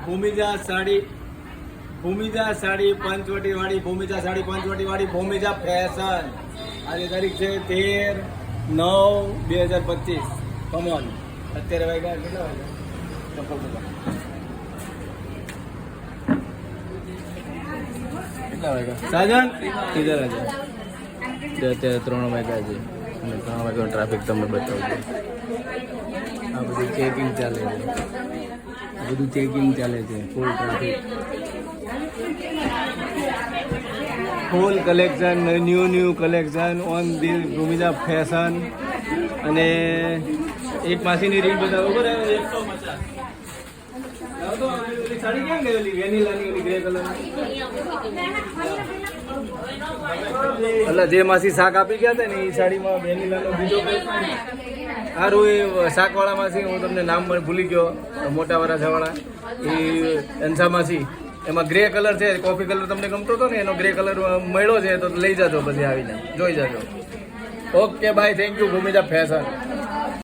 ભૂમિજા સાડી પંચવટી વાળી ભૂમિજા સાડી પંચવટી વાળી ભૂમિજા ફેશન. આજે તારીખ છે 13/9/2025. કમોન અત્યારે વાગ્યા કેટલા વાગ્યા? કેટલા વાગ્યા સાજન કિધર આજે? અત્યારે 3 વાગ્યા છે અને 3 વાગ્યાનો ટ્રાફિક તમને બતાવજો. આ બધું ચેકિંગ ચાલે છે, full traffic, full collection, new collection on the Bhumija fashion. અને એક માસીની રીલ બતાવો બરાબર. સાડી કેમ ગયેલી વેનીલાની ઓલી ગ્રે કલર? એટલે જે માસી શાક આપી ગયા હતા ને એ સાડીમાં વેનીલાનો બીજો સારું એ શાકવાળા માસી, હું તમને નામ પણ ભૂલી ગયો, મોટા વરાછાવાળા, એ અંસા માસી. એમાં ગ્રે કલર છે, કોફી કલર તમને ગમતો હતો ને એનો ગ્રે કલર મળ્યો છે તો લઈ જજો, પછી આવીને જોઈ જજો. Okay bye, thank you Bhumija fashion.